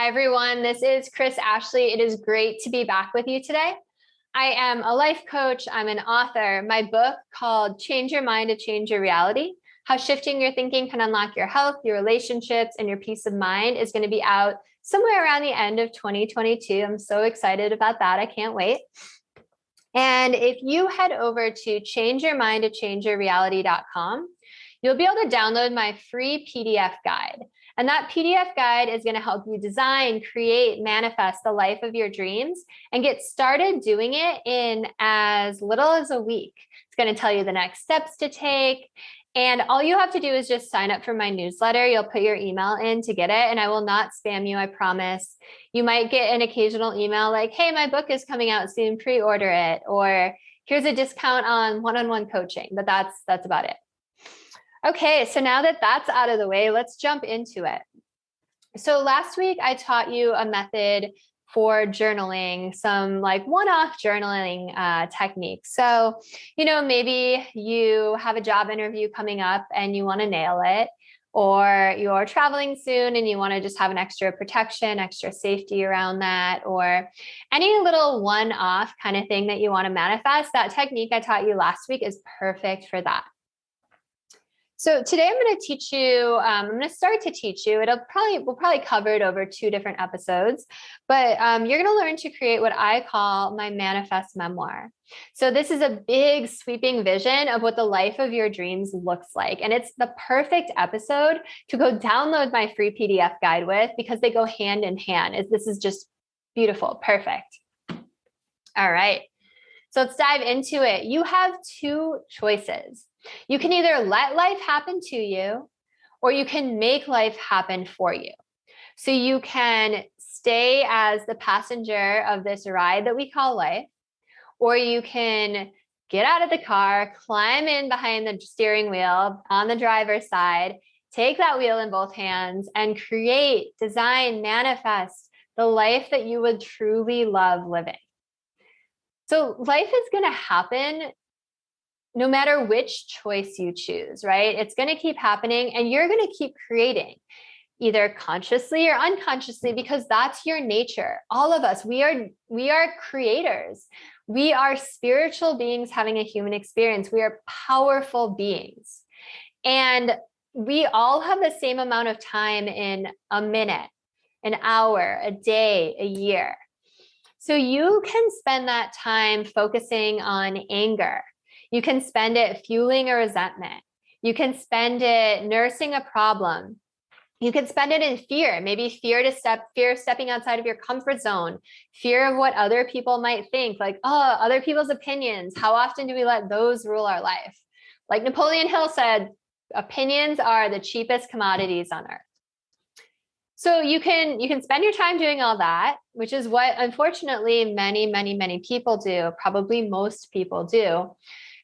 Hi, everyone. This is Chris Ashley. It is great to be back with you today. I am a life coach. I'm an author. My book called Change Your Mind to Change Your Reality, How Shifting Your Thinking Can Unlock Your Health, Your Relationships, and Your Peace of Mind is going to be out somewhere around the end of 2022. I'm so excited about that. I can't wait. And if you head over to changeyourmindtochangeyourreality.com, you'll be able to download my free PDF guide. And that PDF guide is going to help you design, create, manifest the life of your dreams and get started doing it in as little as a week. It's going to tell you the next steps to take. And all you have to do is just sign up for my newsletter. You'll put your email in to get it, and I will not spam you, I promise. You might get an occasional email like, hey, my book is coming out soon, pre-order it, or here's a discount on one-on-one coaching, but that's about it. Okay, so now that that's out of the way, let's jump into it. So last week I taught you a method for journaling, some like one-off journaling techniques. So, maybe you have a job interview coming up and you want to nail it, or you're traveling soon and you want to just have an extra protection, extra safety around that, or any little one-off kind of thing that you want to manifest. That technique I taught you last week is perfect for that. So today I'm going to teach you, I'm going to start to teach you, we'll probably cover it over 2 different episodes, but you're going to learn to create what I call my Manifest Memoir. So this is a big sweeping vision of what the life of your dreams looks like. And it's the perfect episode to go download my free PDF guide with, because they go hand in hand. This is just beautiful. Perfect. All right. So let's dive into it. You have 2 choices. You can either let life happen to you, or you can make life happen for you. So you can stay as the passenger of this ride that we call life, or you can get out of the car, climb in behind the steering wheel on the driver's side, take that wheel in both hands, and create, design, manifest the life that you would truly love living. So life is going to happen no matter which choice you choose, right? It's going to keep happening, and you're going to keep creating, either consciously or unconsciously, because that's your nature. All of us, we are creators. We are spiritual beings having a human experience. We are powerful beings. And we all have the same amount of time in a minute, an hour, a day, a year. So you can spend that time focusing on anger. You can spend it fueling a resentment. You can spend it nursing a problem. You can spend it in fear, maybe fear of stepping outside of your comfort zone, fear of what other people might think, like, oh, other people's opinions. How often do we let those rule our life? Like Napoleon Hill said, opinions are the cheapest commodities on earth. So you can spend your time doing all that, which is what unfortunately many people do, probably most people do.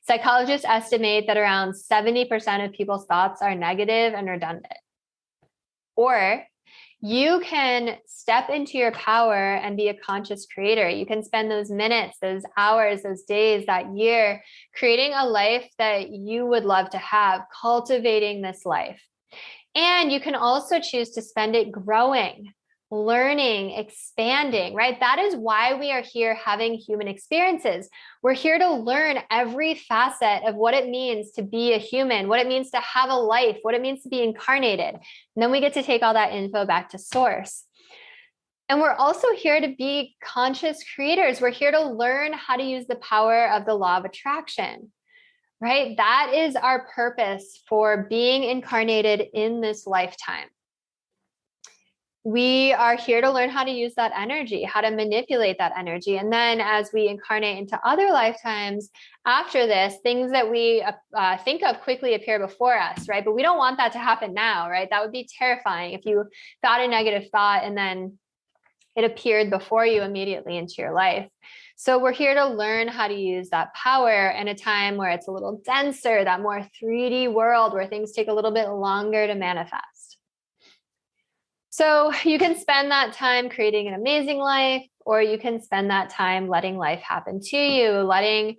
Psychologists estimate that around 70% of people's thoughts are negative and redundant. Or you can step into your power and be a conscious creator. You can spend those minutes, those hours, those days, that year, creating a life that you would love to have, cultivating this life. And you can also choose to spend it growing, learning, expanding, right? That is why we are here having human experiences. We're here to learn every facet of what it means to be a human, what it means to have a life, what it means to be incarnated. And then we get to take all that info back to source. And we're also here to be conscious creators. We're here to learn how to use the power of the law of attraction, right? That is our purpose for being incarnated in this lifetime. We are here to learn how to use that energy, how to manipulate that energy. And then as we incarnate into other lifetimes after this, things that we think of quickly appear before us, right? But we don't want that to happen now, right? That would be terrifying if you thought a negative thought and then it appeared before you immediately into your life. So we're here to learn how to use that power in a time where it's a little denser, that more 3D world where things take a little bit longer to manifest. So you can spend that time creating an amazing life, or you can spend that time letting life happen to you, letting,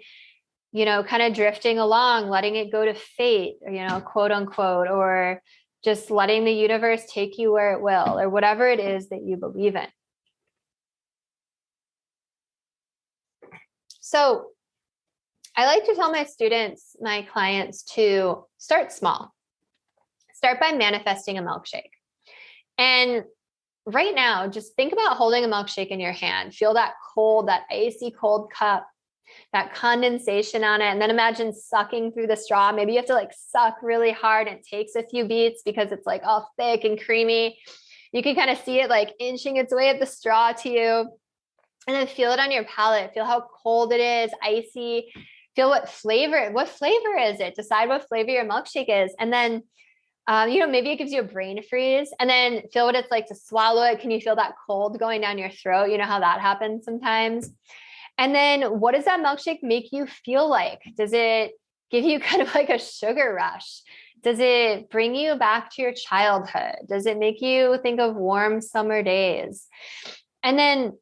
kind of drifting along, letting it go to fate, quote unquote, or just letting the universe take you where it will, or whatever it is that you believe in. So I like to tell my students, my clients, to start small. Start by manifesting a milkshake. And right now, just think about holding a milkshake in your hand. Feel that cold, that icy cold cup, that condensation on it. And then imagine sucking through the straw. Maybe you have to like suck really hard. And it takes a few beats because it's like all thick and creamy. You can kind of see it like inching its way at the straw to you. And then feel it on your palate. Feel how cold it is, icy. Feel what flavor is it? Decide what flavor your milkshake is. And then, maybe it gives you a brain freeze, and then feel what it's like to swallow it. Can you feel that cold going down your throat? You know how that happens sometimes. And then what does that milkshake make you feel like? Does it give you kind of like a sugar rush? Does it bring you back to your childhood? Does it make you think of warm summer days? And then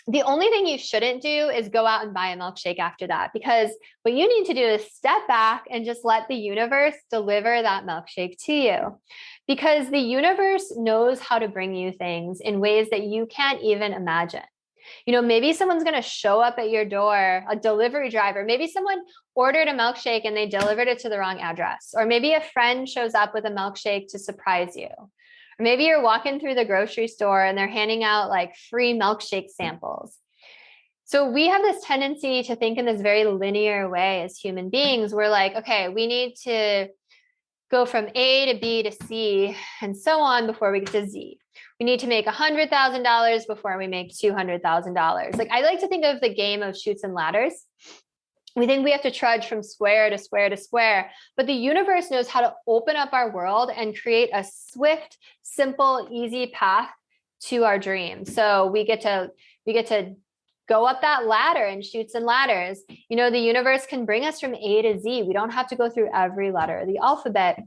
the only thing you shouldn't do is go out and buy a milkshake after that, because what you need to do is step back and just let the universe deliver that milkshake to you, because the universe knows how to bring you things in ways that you can't even imagine. Maybe someone's going to show up at your door, a delivery driver. Maybe someone ordered a milkshake and they delivered it to the wrong address. Or maybe a friend shows up with a milkshake to surprise you. Or maybe you're walking through the grocery store and they're handing out like free milkshake samples. So we have this tendency to think in this very linear way as human beings. We're like, okay, we need to go from A to B to C and so on before we get to Z. We need to make $100,000 before we make $200,000. Like I like to think of the game of Chutes and Ladders. We think we have to trudge from square to square to square, but the universe knows how to open up our world and create a swift, simple, easy path to our dreams. So we get to go up that ladder in Chutes and Ladders. The universe can bring us from A to Z. We don't have to go through every letter of the alphabet.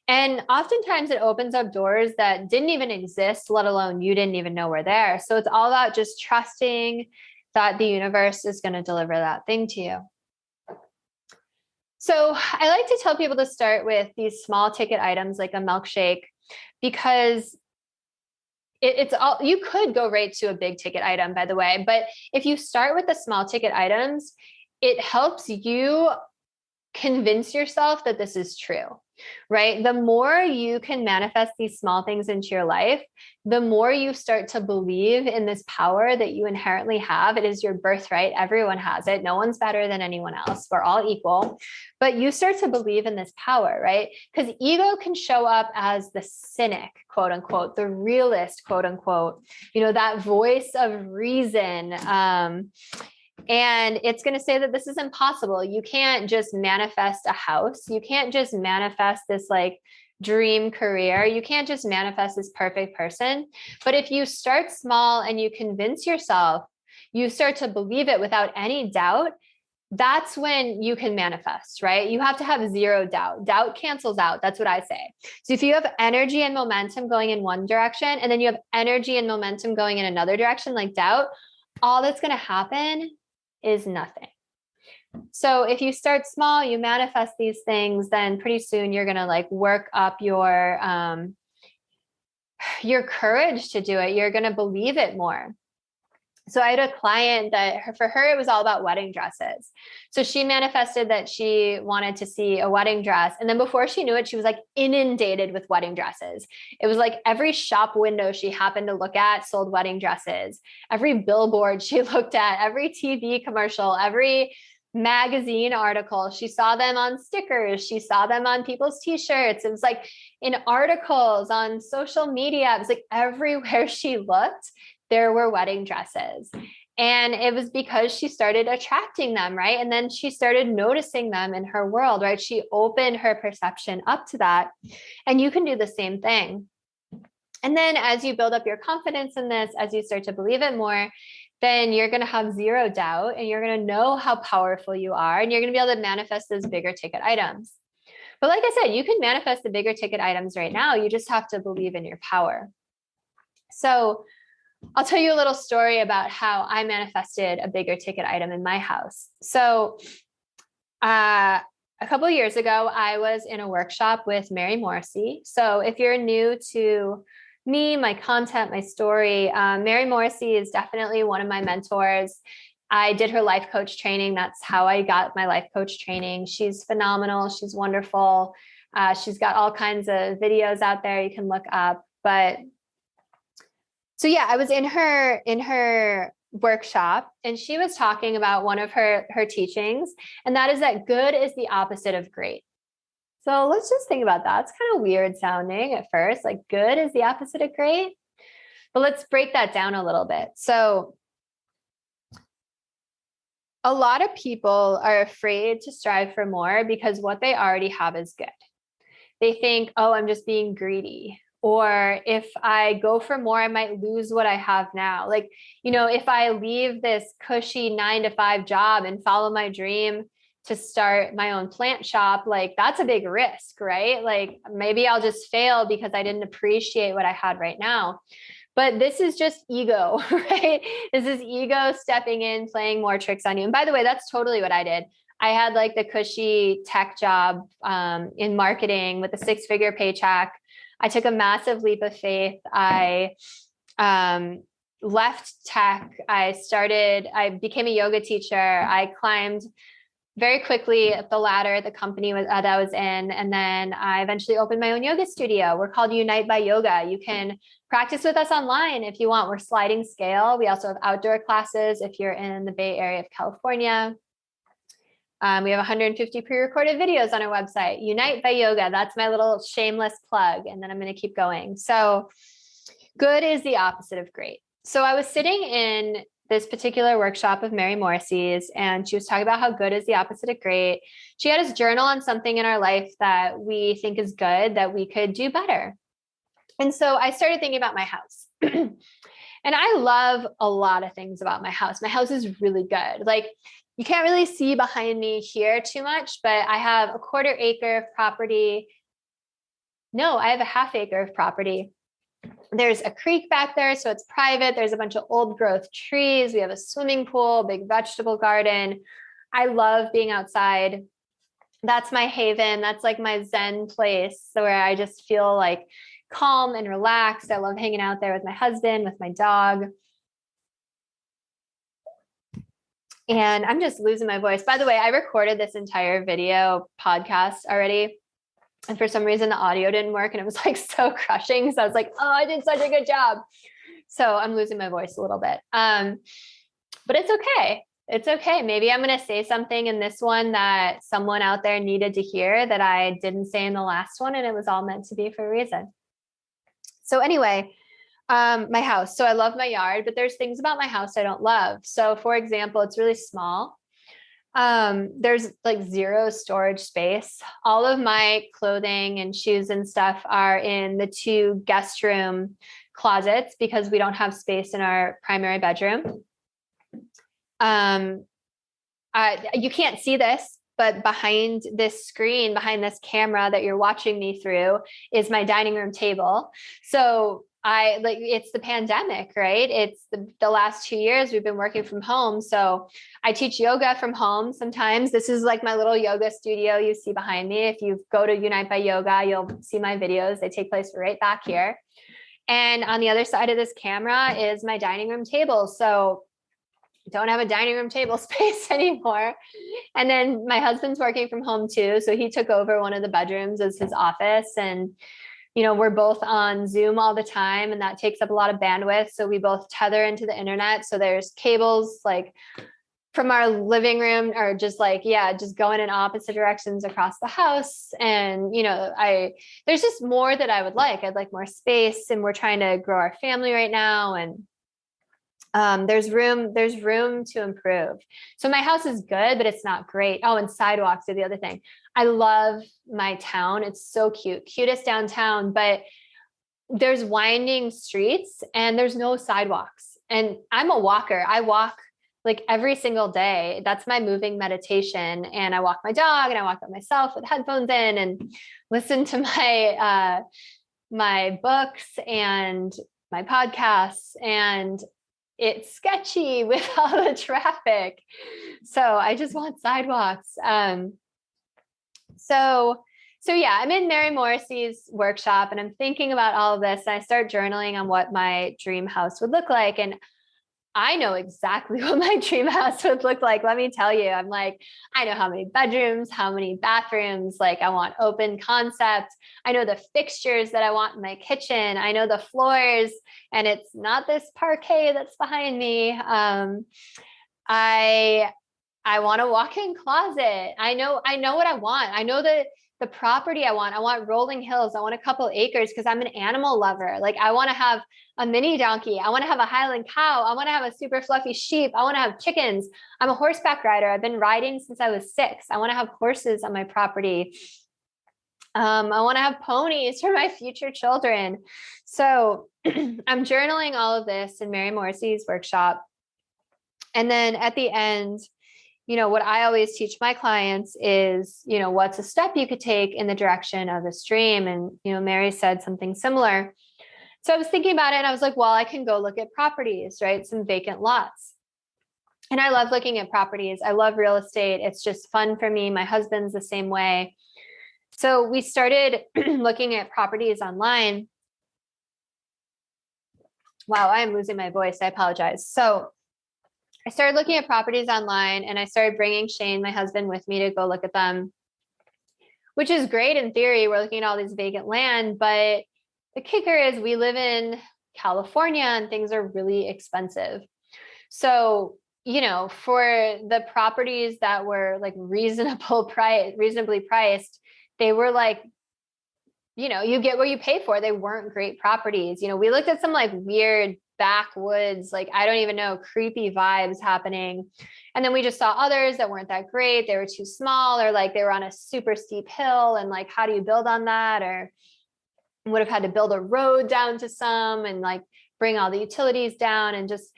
And oftentimes it opens up doors that didn't even exist, let alone you didn't even know were there. So it's all about just trusting that the universe is going to deliver that thing to you. So I like to tell people to start with these small ticket items like a milkshake, because it's all, you could go right to a big ticket item, by the way, but if you start with the small ticket items, it helps you convince yourself that this is true, right? The more you can manifest these small things into your life, the more you start to believe in this power that you inherently have. It is your birthright. Everyone has it. No one's better than anyone else. We're all equal. But you start to believe in this power, right? Because ego can show up as the cynic, quote unquote, the realist, quote unquote, that voice of reason. And it's going to say that this is impossible. You can't just manifest a house. You can't just manifest this like dream career. You can't just manifest this perfect person. But if you start small and you convince yourself, you start to believe it without any doubt, that's when you can manifest, right? You have to have zero doubt. Doubt cancels out. That's what I say. So if you have energy and momentum going in one direction, and then you have energy and momentum going in another direction, like doubt, all that's going to happen is nothing. So if you start small, you manifest these things, then pretty soon you're going to like work up your courage to do it. You're going to believe it more. So I had a client that for her, it was all about wedding dresses. So she manifested that she wanted to see a wedding dress. And then before she knew it, she was like inundated with wedding dresses. It was like every shop window she happened to look at sold wedding dresses. Every billboard she looked at, every TV commercial, every magazine article, she saw them on stickers. She saw them on people's t-shirts. It was like in articles on social media. It was like everywhere she looked, there were wedding dresses. And it was because she started attracting them, right? And then she started noticing them in her world, right? She opened her perception up to that. And you can do the same thing. And then as you build up your confidence in this, as you start to believe it more, then you're going to have zero doubt and you're going to know how powerful you are. And you're going to be able to manifest those bigger ticket items. But like I said, you can manifest the bigger ticket items right now. You just have to believe in your power. So I'll tell you a little story about how I manifested a bigger ticket item in my house. So a couple of years ago, I was in a workshop with Mary Morrissey. So if you're new to me, my content, my story, Mary Morrissey is definitely one of my mentors. I did her life coach training. That's how I got my life coach training. She's phenomenal. She's wonderful. She's got all kinds of videos out there you can look up. But so yeah, I was in her workshop, and she was talking about one of her teachings, and that is that good is the opposite of great. So let's just think about that. It's kind of weird sounding at first, like good is the opposite of great. But let's break that down a little bit. So a lot of people are afraid to strive for more because what they already have is good. They think, oh, I'm just being greedy. Or if I go for more, I might lose what I have now. Like, if I leave this cushy 9-to-5 job and follow my dream to start my own plant shop, like that's a big risk, right? Like maybe I'll just fail because I didn't appreciate what I had right now. But this is just ego, right? This is ego stepping in, playing more tricks on you. And by the way, that's totally what I did. I had like the cushy tech job in marketing with a 6-figure paycheck. I took a massive leap of faith. I left tech. I became a yoga teacher. I climbed very quickly up the ladder at the company that I was in. And then I eventually opened my own yoga studio. We're called Unite by Yoga. You can practice with us online if you want. We're sliding scale. We also have outdoor classes if you're in the Bay Area of California. We have 150 pre-recorded videos on our website, Unite by Yoga. That's my little shameless plug. And then I'm going to keep going. So good is the opposite of great. So I was sitting in this particular workshop of Mary Morrissey's, and she was talking about how good is the opposite of great. She had us journal on something in our life that we think is good, that we could do better. And so I started thinking about my house. And I love a lot of things about my house. My house is really good. Like, you can't really see behind me here too much, but I have a 1/4 acre of property. No, I have a 1/2 acre of property. There's a creek back there, so it's private. There's a bunch of old growth trees. We have a swimming pool, big vegetable garden. I love being outside. That's my haven. That's like my Zen place, so where I just feel like calm and relaxed. I love hanging out there with my husband, with my dog. And I'm just losing my voice. By the way, I recorded this entire video podcast already. And for some reason, the audio didn't work and it was like so crushing. So I was like, oh, I did such a good job. So I'm losing my voice a little bit. But it's okay. It's okay. Maybe I'm going to say something in this one that someone out there needed to hear that I didn't say in the last one. And it was all meant to be for a reason. So anyway, my house. So I love my yard, but there's things about my house I don't love. So for example, it's really small. There's like 0 storage space. All of my clothing and shoes and stuff are in the 2 guest room closets because we don't have space in our primary bedroom. You can't see this, but behind this screen, behind this camera that you're watching me through is my dining room table. So it's the pandemic, right? It's the last 2 years we've been working from home. So I teach yoga from home. Sometimes this is like my little yoga studio you see behind me. If you go to Unite by Yoga, you'll see my videos. They take place right back here. And on the other side of this camera is my dining room table. So don't have a dining room table space anymore. And then my husband's working from home too. So he took over one of the bedrooms as his office. And we're both on Zoom all the time, and that takes up a lot of bandwidth. So we both tether into the internet. So there's cables like from our living room or just going in opposite directions across the house. And, there's just more that I would like. I'd like more space, and we're trying to grow our family right now. And there's room to improve. So my house is good, but it's not great. Oh, and sidewalks are the other thing. I love my town. It's so cute, cutest downtown, but there's winding streets and there's no sidewalks. And I'm a walker. I walk like every single day. That's my moving meditation. And I walk my dog and I walk by myself with headphones in and listen to my books and my podcasts. And it's sketchy with all the traffic. So I just want sidewalks. So yeah, I'm in Mary Morrissey's workshop and I'm thinking about all of this. And I start journaling on what my dream house would look like. And I know exactly what my dream house would look like. Let me tell you, I'm like, I know how many bedrooms, how many bathrooms, like I want open concept. I know the fixtures that I want in my kitchen. I know the floors, and it's not this parquet that's behind me. I want a walk-in closet. I know what I want. I know the property I want. I want rolling hills. I want a couple acres because I'm an animal lover. Like I want to have a mini donkey. I want to have a Highland cow. I want to have a super fluffy sheep. I want to have chickens. I'm a horseback rider. I've been riding since I was 6. I want to have horses on my property. I want to have ponies for my future children. So I'm journaling all of this in Mary Morrissey's workshop. And then at the end, what I always teach my clients is, what's a step you could take in the direction of this dream? And, Mary said something similar. So I was thinking about it and I was like, well, I can go look at properties, right? Some vacant lots. And I love looking at properties. I love real estate. It's just fun for me. My husband's the same way. So we started looking at properties online. Wow, I am losing my voice. I apologize. So I started looking at properties online and I started bringing Shane, my husband, with me to go look at them, which is great in theory. We're looking at all these vacant land, but the kicker is we live in California and things are really expensive. So, for the properties that were like reasonably priced, they were like, you get what you pay for. They weren't great properties. We looked at some like weird backwoods, like I don't even know, creepy vibes happening. And then we just saw others that weren't that great. They were too small, or like they were on a super steep hill. And like, how do you build on that? Or would have had to build a road down to some and like bring all the utilities down and just,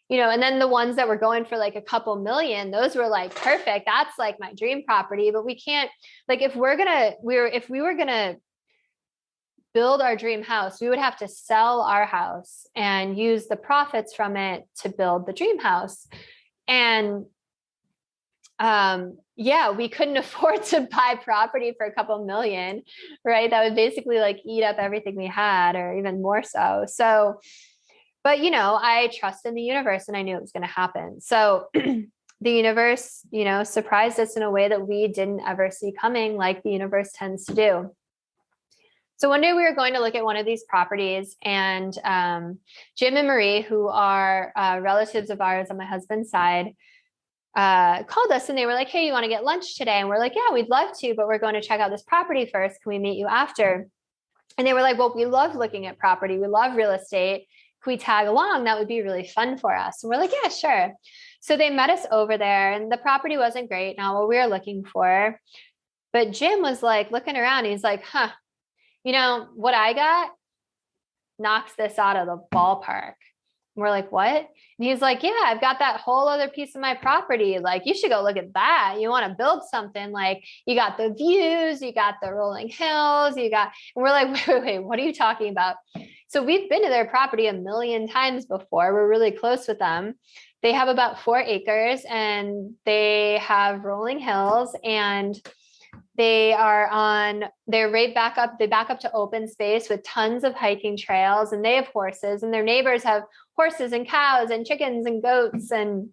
and then the ones that were going for like a couple million, those were like perfect. That's like my dream property. But we can't, like, if we were gonna build our dream house, we would have to sell our house and use the profits from it to build the dream house. And we couldn't afford to buy property for a couple million, right? That would basically like eat up everything we had, or even more so. So, but I trust in the universe and I knew it was going to happen. So the universe, surprised us in a way that we didn't ever see coming, like the universe tends to do. So one day we were going to look at one of these properties, and Jim and Marie, who are relatives of ours on my husband's side, called us and they were like, hey, you want to get lunch today? And we're like, yeah, we'd love to, but we're going to check out this property first. Can we meet you after? And they were like, well, we love looking at property. We love real estate. Can we tag along? That would be really fun for us. And we're like, yeah, sure. So they met us over there, and the property wasn't great, not what we were looking for. But Jim was like looking around. He's like, what I got knocks this out of the ballpark. And we're like, what? And he's like, yeah, I've got that whole other piece of my property. Like, you should go look at that. You want to build something, like you got the views, you got the rolling hills, and we're like, wait, what are you talking about? So we've been to their property a million times before. We're really close with them. They have about 4 acres and they have rolling hills, and they're right back up. They back up to open space with tons of hiking trails, and they have horses, and their neighbors have horses and cows and chickens and goats. And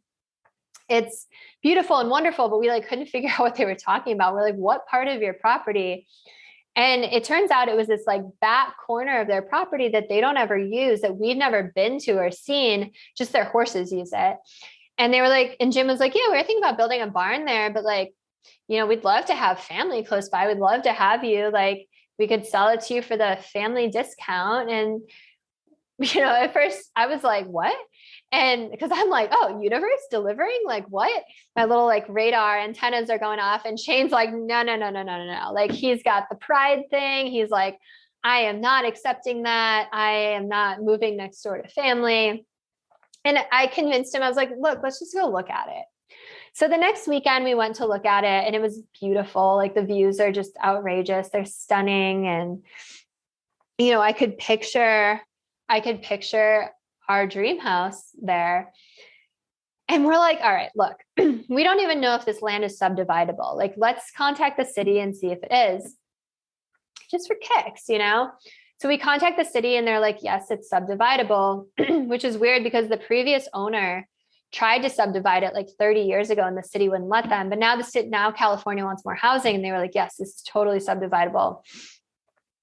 it's beautiful and wonderful, but we like couldn't figure out what they were talking about. We're like, what part of your property? And it turns out it was this like back corner of their property that they don't ever use, that we'd never been to or seen, just their horses use it. And they were like, and Jim was like, yeah, we were thinking about building a barn there, but like, we'd love to have family close by. We'd love to have you, like, we could sell it to you for the family discount. And, at first I was like, what? And because I'm like, oh, universe delivering, like what? My little like radar antennas are going off, and Shane's like, no. Like, he's got the pride thing. He's like, I am not accepting that. I am not moving next door to family. And I convinced him. I was like, look, let's just go look at it. So the next weekend we went to look at it, and it was beautiful. Like, the views are just outrageous. They're stunning. And, I could picture our dream house there. And we're like, all right, look, we don't even know if this land is subdividable. Like, let's contact the city and see if it is, just for kicks, you know? So we contact the city and they're like, yes, it's subdividable, which is weird because the previous owner tried to subdivide it like 30 years ago and the city wouldn't let them. But now California wants more housing. And they were like, yes, this is totally subdividable.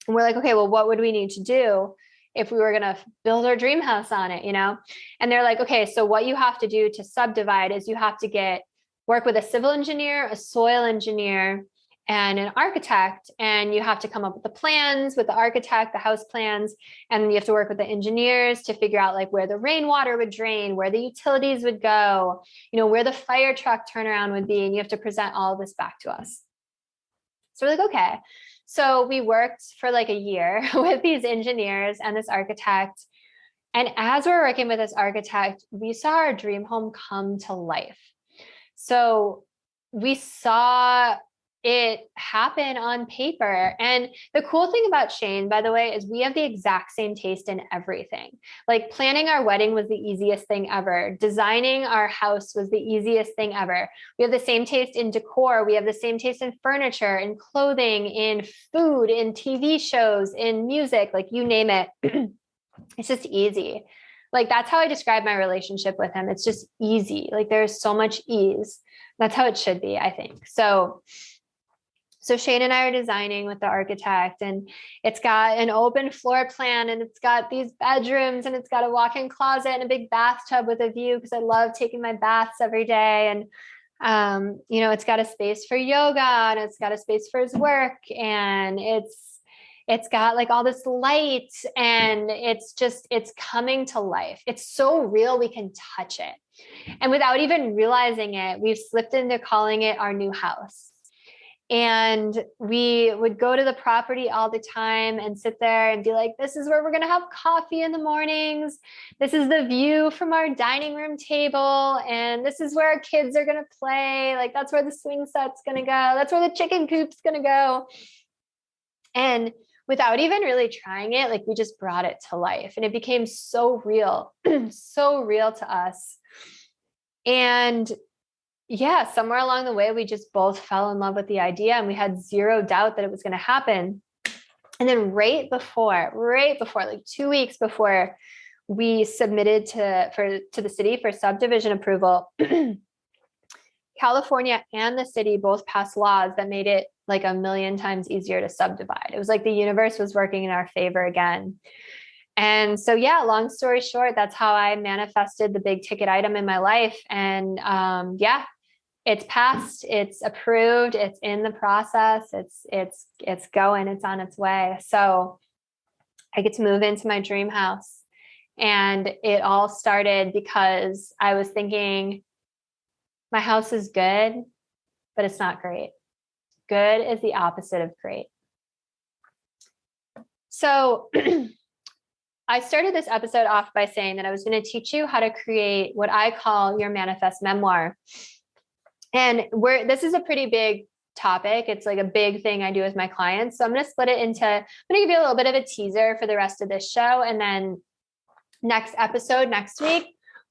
And we're like, okay, well, what would we need to do if we were going to build our dream house on it, you know? And they're like, okay, so what you have to do to subdivide is you have to work with a civil engineer, a soil engineer, and an architect. And you have to come up with the plans with the architect, the house plans. And you have to work with the engineers to figure out like where the rainwater would drain, where the utilities would go, you know, where the fire truck turnaround would be. And you have to present all of this back to us. So we're like, okay. So we worked for like a year with these engineers and this architect. And as we're working with this architect, we saw our dream home come to life. So we saw it happen on paper. And the cool thing about Shane, by the way, is we have the exact same taste in everything. Like planning our wedding was the easiest thing ever. Designing our house was the easiest thing ever. We have the same taste in decor. We have the same taste in furniture, in clothing, in food, in TV shows, in music, like you name it. It's just easy. Like that's how I describe my relationship with him. It's just easy. Like there's so much ease. That's how it should be, I think. So Shane and I are designing with the architect, and it's got an open floor plan, and it's got these bedrooms, and it's got a walk-in closet and a big bathtub with a view because I love taking my baths every day. And you know, it's got a space for yoga, and it's got a space for his work, and it's got like all this light, and it's coming to life. It's so real we can touch it. And without even realizing it, we've slipped into calling it our new house. And we would go to the property all the time and sit there and be like, this is where we're going to have coffee in the mornings. This is the view from our dining room table. And this is where our kids are going to play. Like, that's where the swing set's going to go. That's where the chicken coop's going to go. And without even really trying it, like we just brought it to life, and it became so real, so real to us. And yeah, somewhere along the way, we just both fell in love with the idea, and we had zero doubt that it was going to happen. And then right before, like 2 weeks before we submitted to the city for subdivision approval, California and the city both passed laws that made it like 1,000,000 times easier to subdivide. It was like the universe was working in our favor again. And so, yeah, long story short, that's how I manifested the big ticket item in my life. And yeah, it's passed, it's approved, it's in the process, it's going, it's on its way. So I get to move into my dream house. And it all started because I was thinking, my house is good, but it's not great. Good is the opposite of great. So I started this episode off by saying that I was going to teach you how to create what I call your manifest memoir. And this is a pretty big topic. It's like a big thing I do with my clients. So I'm going to split it into, I'm going to give you a little bit of a teaser for the rest of this show. And then next episode, next week,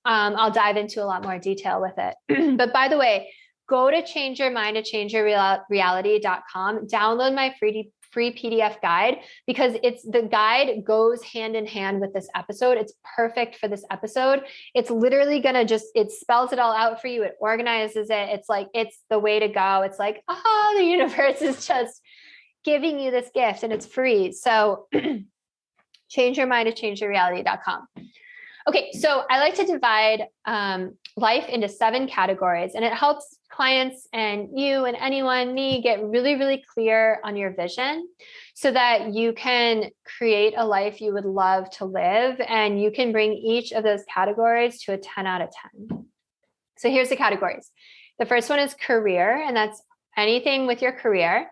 I'll dive into a lot more detail with it. But by the way, go to changeyourmindtochangeyourreality.com, download my free PDF guide, because the guide goes hand in hand with this episode. It's perfect for this episode. It's literally going to it spells it all out for you. It organizes it. It's like, it's the way to go. It's like, the universe is just giving you this gift, and it's free. So changeyourmindtochangeyourreality.com. Okay, so I like to divide life into 7 categories, and it helps clients and you and me get really, really clear on your vision so that you can create a life you would love to live, and you can bring each of those categories to a 10 out of 10. So here's the categories. The first one is career, and that's anything with your career.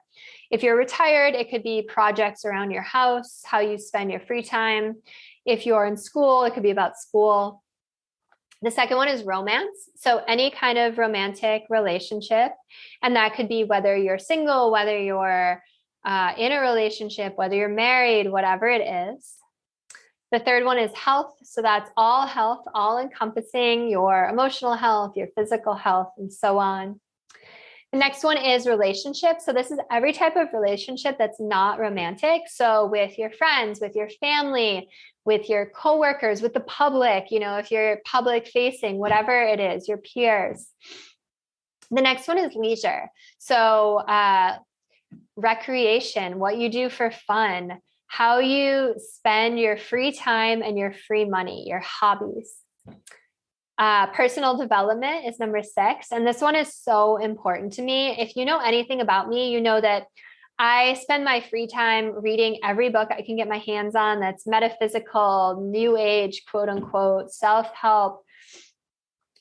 If you're retired, it could be projects around your house, how you spend your free time. If you're in school, it could be about school. The second one is romance. So any kind of romantic relationship. And that could be whether you're single, whether you're in a relationship, whether you're married, whatever it is. The third one is health. So that's all health, all encompassing your emotional health, your physical health, and so on. The next one is relationships. So this is every type of relationship that's not romantic. So with your friends, with your family, with your coworkers, with the public, if you're public facing, whatever it is, your peers. The next one is leisure. So recreation, what you do for fun, how you spend your free time and your free money, your hobbies. Personal development is number 6. And this one is so important to me. If you know anything about me, you know that I spend my free time reading every book I can get my hands on that's metaphysical, new age, quote unquote, self-help,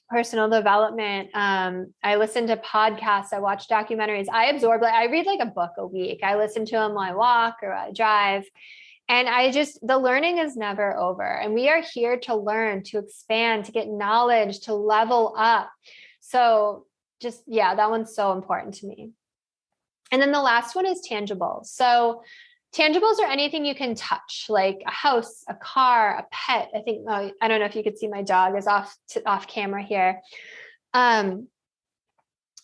personal development. I listen to podcasts. I watch documentaries. I read like a book a week. I listen to them while I walk or I drive. And the learning is never over. And we are here to learn, to expand, to get knowledge, to level up. So that one's so important to me. And then the last one is tangibles. So tangibles are anything you can touch, like a house, a car, a pet. I think, I don't know if you could see my dog is off camera here.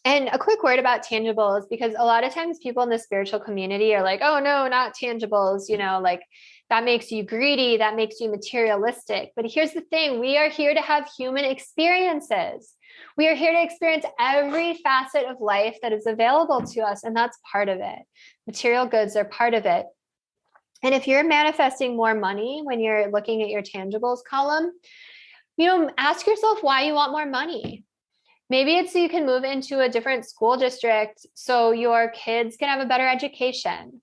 And a quick word about tangibles, because a lot of times people in the spiritual community are like, oh no, not tangibles, like that makes you greedy, that makes you materialistic. But here's the thing, we are here to have human experiences. We are here to experience every facet of life that is available to us, and that's part of it. Material goods are part of it. And if you're manifesting more money when you're looking at your tangibles column, ask yourself why you want more money. Maybe it's so you can move into a different school district so your kids can have a better education.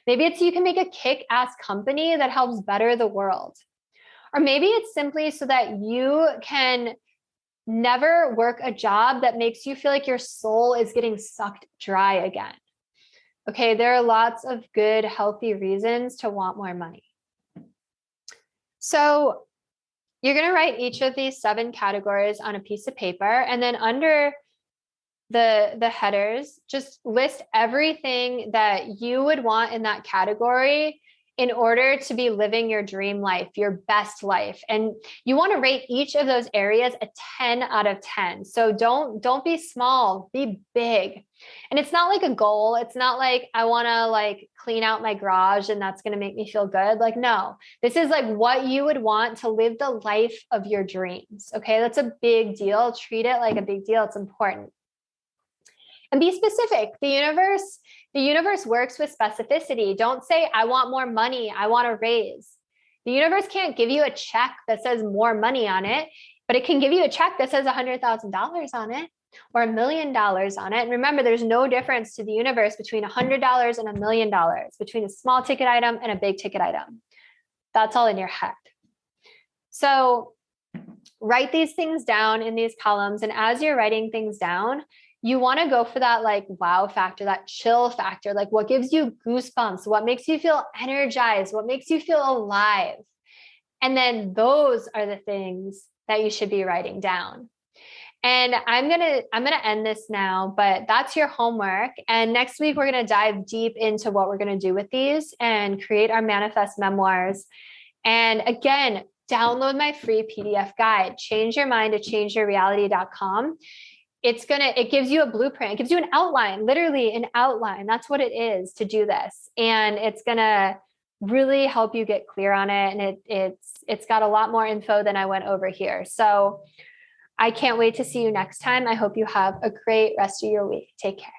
Maybe it's so you can make a kick-ass company that helps better the world. Or maybe it's simply so that you can never work a job that makes you feel like your soul is getting sucked dry again. Okay, there are lots of good, healthy reasons to want more money. So you're going to write each of these 7 categories on a piece of paper, and then under the headers, just list everything that you would want in that category in order to be living your dream life, your best life. And you want to rate each of those areas a 10 out of 10. So don't be small, be big. And it's not like a goal. It's not like I want to clean out my garage and that's going to make me feel good. No, this is what you would want to live the life of your dreams. Okay. That's a big deal. Treat it like a big deal. It's important. And be specific. The universe works with specificity. Don't say, I want more money, I want a raise. The universe can't give you a check that says more money on it, but it can give you a check that says $100,000 on it or $1 million on it. And remember, there's no difference to the universe between $100 and $1 million, between a small ticket item and a big ticket item. That's all in your head. So write these things down in these columns. And as you're writing things down, you want to go for that wow factor, that chill factor, what gives you goosebumps, what makes you feel energized, what makes you feel alive. And then those are the things that you should be writing down. And I'm going to end this now, but that's your homework. And next week, we're going to dive deep into what we're going to do with these and create our manifest memoirs. And again, download my free PDF guide, Change Your Mind to ChangeYourReality.com. It gives you a blueprint. It gives you an outline, literally an outline. That's what it is to do this. And it's going to really help you get clear on it. And it's got a lot more info than I went over here. So I can't wait to see you next time. I hope you have a great rest of your week. Take care.